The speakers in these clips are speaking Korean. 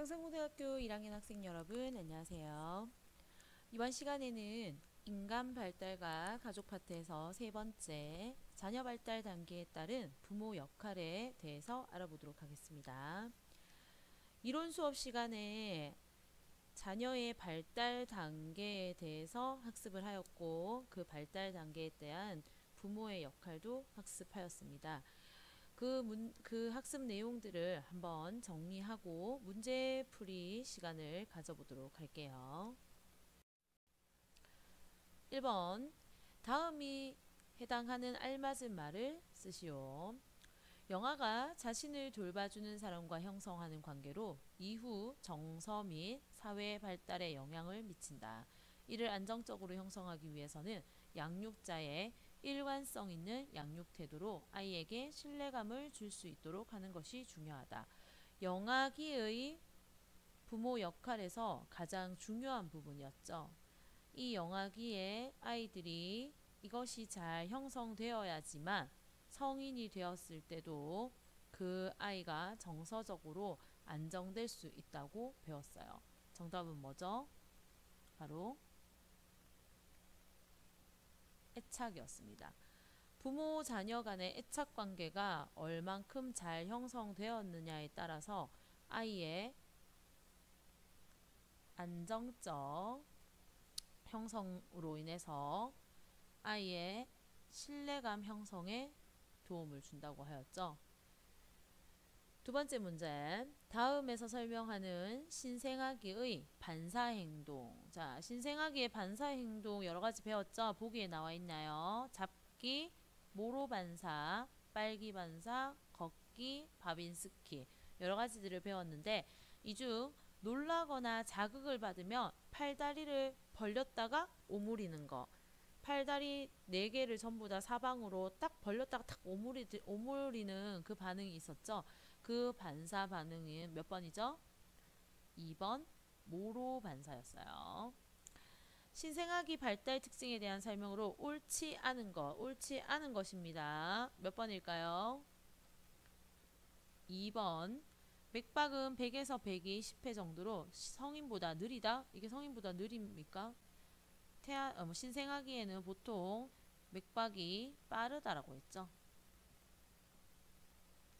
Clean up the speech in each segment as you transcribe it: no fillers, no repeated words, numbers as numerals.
상승고등학교 1학년 학생 여러분 안녕하세요. 이번 시간에는 인간 발달과 가족 파트에서 세 번째 자녀 발달 단계에 따른 부모 역할에 대해서 알아보도록 하겠습니다. 이론 수업 시간에 자녀의 발달 단계에 대해서 학습을 하였고 그 발달 단계에 대한 부모의 역할도 학습하였습니다. 그 학습 내용들을 한번 정리하고 문제풀이 시간을 가져보도록 할게요. 1번 다음이 해당하는 알맞은 말을 쓰시오. 영아가 자신을 돌봐주는 사람과 형성하는 관계로 이후 정서 및 사회 발달에 영향을 미친다. 이를 안정적으로 형성하기 위해서는 양육자의 일관성 있는 양육 태도로 아이에게 신뢰감을 줄 수 있도록 하는 것이 중요하다. 영아기의 부모 역할에서 가장 중요한 부분이었죠. 이 영아기에 아이들이 이것이 잘 형성되어야지만 성인이 되었을 때도 그 아이가 정서적으로 안정될 수 있다고 배웠어요. 정답은 뭐죠? 바로 애착이었습니다. 부모 자녀 간의 애착 관계가 얼만큼 잘 형성되었느냐에 따라서 아이의 안정적 형성으로 인해서 아이의 신뢰감 형성에 도움을 준다고 하였죠. 두 번째 문제, 다음에서 설명하는 신생아기의 반사행동. 자, 신생아기의 반사행동 여러가지 배웠죠? 보기에 나와 있나요? 잡기, 모로반사, 빨기반사, 걷기, 바빈스키 여러가지들을 배웠는데 이 중 놀라거나 자극을 받으면 팔다리를 벌렸다가 오므리는 거, 팔다리 4개를 전부 다 사방으로 딱 벌렸다가 탁 오므리는 그 반응이 있었죠. 그 반사 반응은 몇 번이죠? 2번 모로 반사였어요. 신생아기 발달 특징에 대한 설명으로 옳지 않은 것입니다. 몇 번일까요? 2번 맥박은 100에서 120회 정도로 성인보다 느리다? 이게 성인보다 느립니까? 신생아기에는 보통 맥박이 빠르다라고 했죠.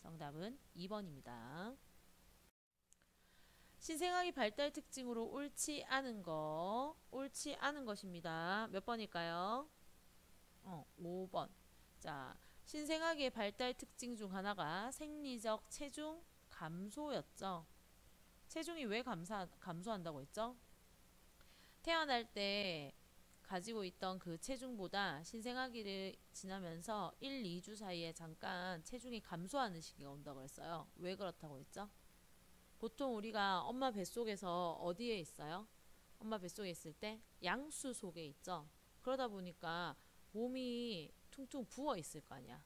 정답은 2번입니다. 신생아기 발달 특징으로 옳지 않은 것입니다. 몇 번일까요? 5번. 자, 신생아기의 발달 특징 중 하나가 생리적 체중 감소였죠. 체중이 왜 감소한다고 했죠? 태어날 때 가지고 있던 그 체중보다 신생아기를 지나면서 1, 2주 사이에 잠깐 체중이 감소하는 시기가 온다고 했어요. 왜 그렇다고 했죠? 보통 우리가 엄마 뱃속에서 어디에 있어요? 엄마 뱃속에 있을 때 양수 속에 있죠. 그러다 보니까 몸이 퉁퉁 부어 있을 거 아니야.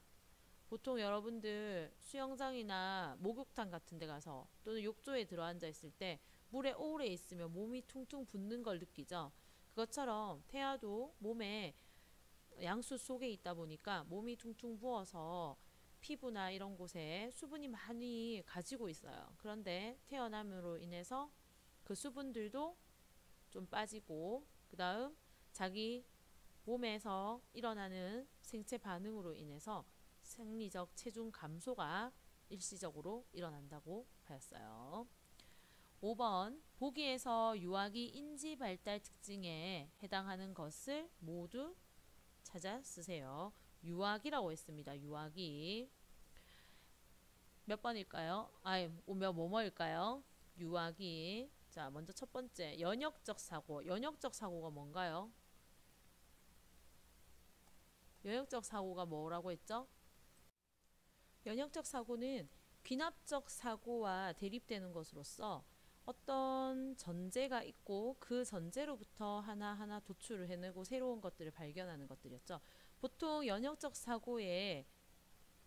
보통 여러분들 수영장이나 목욕탕 같은 데 가서 또는 욕조에 들어앉아 있을 때 물에 오래 있으면 몸이 퉁퉁 붓는 걸 느끼죠. 그것처럼 태아도 몸에 양수 속에 있다 보니까 몸이 퉁퉁 부어서 피부나 이런 곳에 수분이 많이 가지고 있어요. 그런데 태어남으로 인해서 그 수분들도 좀 빠지고 그 다음 자기 몸에서 일어나는 생체 반응으로 인해서 생리적 체중 감소가 일시적으로 일어난다고 하였어요. 5번 보기에서 유아기 인지 발달 특징에 해당하는 것을 모두 찾아 쓰세요. 유아기라고 했습니다. 유아기 몇 번일까요? 뭐뭐일까요? 유아기. 자, 먼저 첫 번째 연역적 사고. 연역적 사고가 뭔가요? 연역적 사고가 뭐라고 했죠? 연역적 사고는 귀납적 사고와 대립되는 것으로서 어떤 전제가 있고 그 전제로부터 하나하나 도출을 해내고 새로운 것들을 발견하는 것들이었죠. 보통 연역적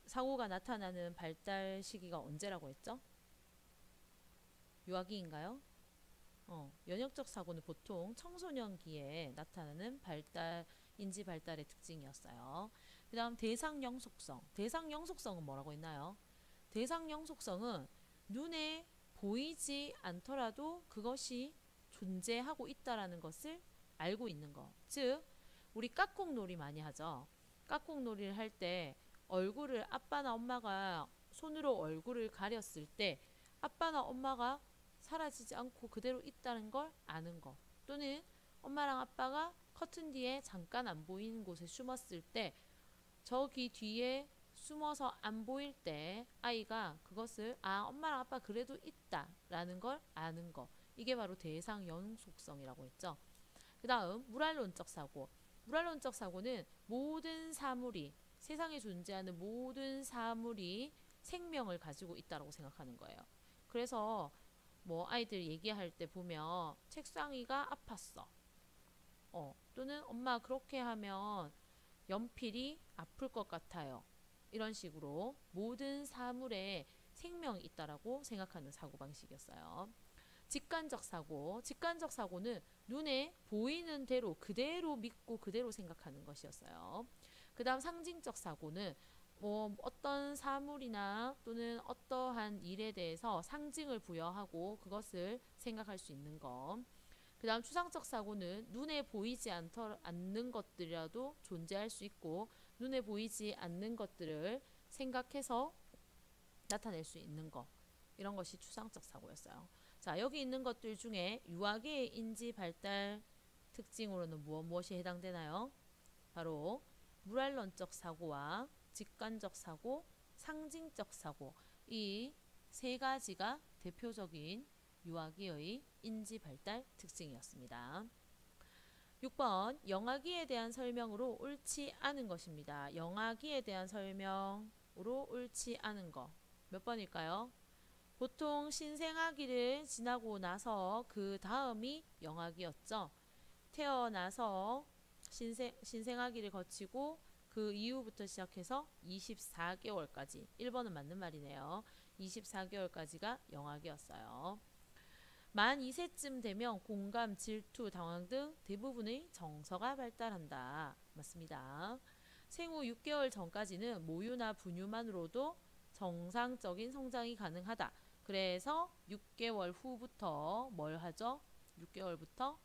사고가 나타나는 발달 시기가 언제라고 했죠? 유아기인가요? 연역적 사고는 보통 청소년기에 나타나는 인지 발달의 특징이었어요. 그 다음 대상영속성. 대상영속성은 뭐라고 했나요? 대상영속성은 눈에 보이지 않더라도 그것이 존재하고 있다라는 것을 알고 있는 것. 즉 우리 깍꿍놀이 많이 하죠. 깍꿍놀이를 할 때 얼굴을 아빠나 엄마가 손으로 얼굴을 가렸을 때 아빠나 엄마가 사라지지 않고 그대로 있다는 걸 아는 것. 또는 엄마랑 아빠가 커튼 뒤에 잠깐 안 보이는 곳에 숨었을 때 저기 뒤에 숨어서 안 보일 때 아이가 그것을 엄마랑 아빠 그래도 있다 라는 걸 아는 거. 이게 바로 대상 연속성이라고 했죠. 그 다음 물알론적 사고. 물알론적 사고는 모든 사물이 세상에 존재하는 모든 사물이 생명을 가지고 있다고 생각하는 거예요. 그래서 뭐 아이들 얘기할 때 보면 책상 위가 아팠어. 또는 엄마 그렇게 하면 연필이 아플 것 같아요. 이런 식으로 모든 사물에 생명이 있다라고 생각하는 사고방식이었어요. 직관적 사고. 직관적 사고는 눈에 보이는 대로 그대로 믿고 그대로 생각하는 것이었어요. 그 다음 상징적 사고는 뭐 어떤 사물이나 또는 어떠한 일에 대해서 상징을 부여하고 그것을 생각할 수 있는 것. 그 다음 추상적 사고는 눈에 보이지 않는 것들이라도 존재할 수 있고 눈에 보이지 않는 것들을 생각해서 나타낼 수 있는 것. 이런 것이 추상적 사고였어요. 자, 여기 있는 것들 중에 유아기의 인지 발달 특징으로는 무엇이 해당되나요? 바로 물알론적 사고와 직관적 사고, 상징적 사고, 이 세 가지가 대표적인 유아기의 인지 발달 특징이었습니다. 6번 영아기에 대한 설명으로 옳지 않은 것입니다. 영아기에 대한 설명으로 옳지 않은 것. 몇 번일까요? 보통 신생아기를 지나고 나서 그 다음이 영아기였죠. 태어나서 신생아기를 거치고 그 이후부터 시작해서 24개월까지 1번은 맞는 말이네요. 24개월까지가 영아기였어요. 만 2세쯤 되면 공감, 질투, 당황 등 대부분의 정서가 발달한다. 맞습니다. 생후 6개월 전까지는 모유나 분유만으로도 정상적인 성장이 가능하다. 그래서 6개월 후부터 뭘 하죠? 6개월부터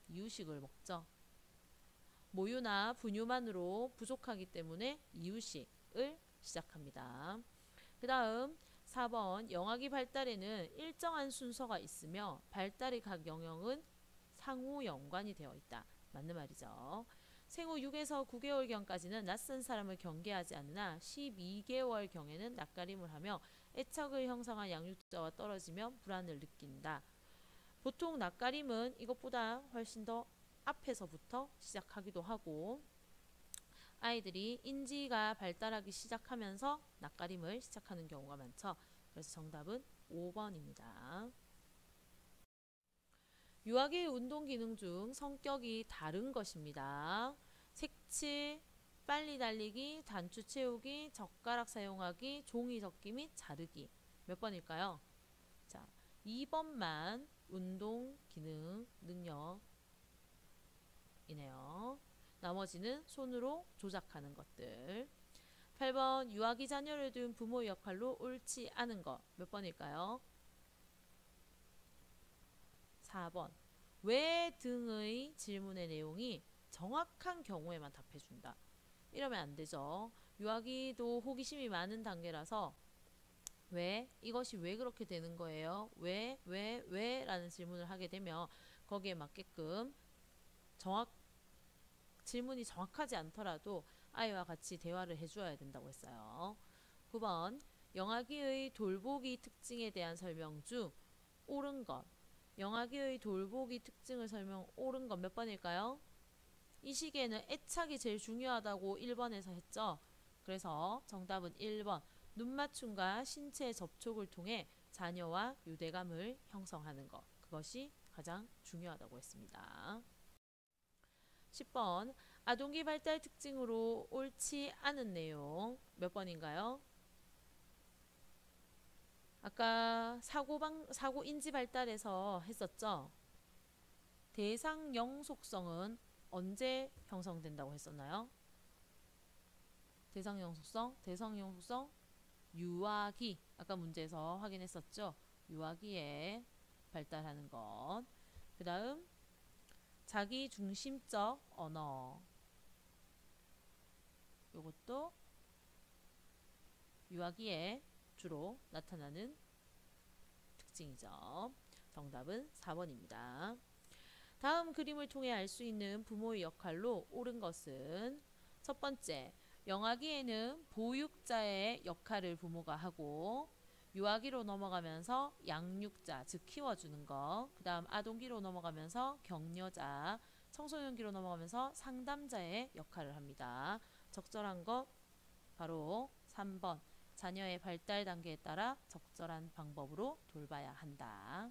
이유식을 먹죠. 모유나 분유만으로 부족하기 때문에 이유식을 시작합니다. 그 다음 4번 영아기 발달에는 일정한 순서가 있으며 발달의 각 영역은 상호 연관이 되어 있다. 맞는 말이죠. 생후 6에서 9개월경까지는 낯선 사람을 경계하지 않으나 12개월경에는 낯가림을 하며 애착을 형성한 양육자와 떨어지면 불안을 느낀다. 보통 낯가림은 이것보다 훨씬 더 앞에서부터 시작하기도 하고 아이들이 인지가 발달하기 시작하면서 낯가림을 시작하는 경우가 많죠. 그래서 정답은 5번입니다. 유아기의 운동 기능 중 성격이 다른 것입니다. 색칠, 빨리 달리기, 단추 채우기, 젓가락 사용하기, 종이 접기 및 자르기. 몇 번일까요? 자, 2번만 운동 기능 능력이네요. 나머지는 손으로 조작하는 것들. 8번 유아기 자녀를 둔 부모의 역할로 옳지 않은 것. 몇 번일까요? 4번 왜 등의 질문의 내용이 정확한 경우에만 답해준다. 이러면 안 되죠. 유아기도 호기심이 많은 단계라서 왜? 이것이 왜 그렇게 되는 거예요? 왜? 라는 질문을 하게 되면 거기에 맞게끔 질문이 정확하지 않더라도 아이와 같이 대화를 해주어야 된다고 했어요. 9번 영아기의 돌보기 특징에 대한 설명 중 옳은 것. 영아기의 돌보기 특징을 설명 옳은 것 몇 번일까요? 이 시기에는 애착이 제일 중요하다고 1번에서 했죠. 그래서 정답은 1번 눈맞춤과 신체 접촉을 통해 자녀와 유대감을 형성하는 것. 그것이 가장 중요하다고 했습니다. 10번 아동기 발달 특징으로 옳지 않은 내용 몇 번인가요? 아까 사고 인지 발달에서 했었죠. 대상형 속성은 언제 형성된다고 했었나요? 대상형 속성 유아기 아까 문제에서 확인했었죠. 유아기에 발달하는 것. 그 다음 자기 중심적 언어. 요것도 유아기에 주로 나타나는 특징이죠. 정답은 4번입니다. 다음 그림을 통해 알 수 있는 부모의 역할로 옳은 것은 첫 번째, 영아기에는 보육자의 역할을 부모가 하고 유아기로 넘어가면서 양육자, 즉 키워주는 거, 그 다음 아동기로 넘어가면서 격려자, 청소년기로 넘어가면서 상담자의 역할을 합니다. 적절한 것 바로 3번, 자녀의 발달 단계에 따라 적절한 방법으로 돌봐야 한다.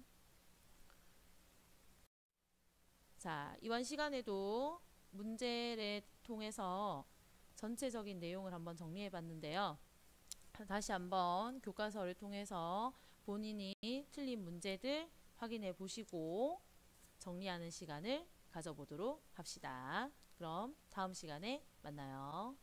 자, 이번 시간에도 문제를 통해서 전체적인 내용을 한번 정리해 봤는데요. 다시 한번 교과서를 통해서 본인이 틀린 문제들 확인해 보시고 정리하는 시간을 가져보도록 합시다. 그럼 다음 시간에 만나요.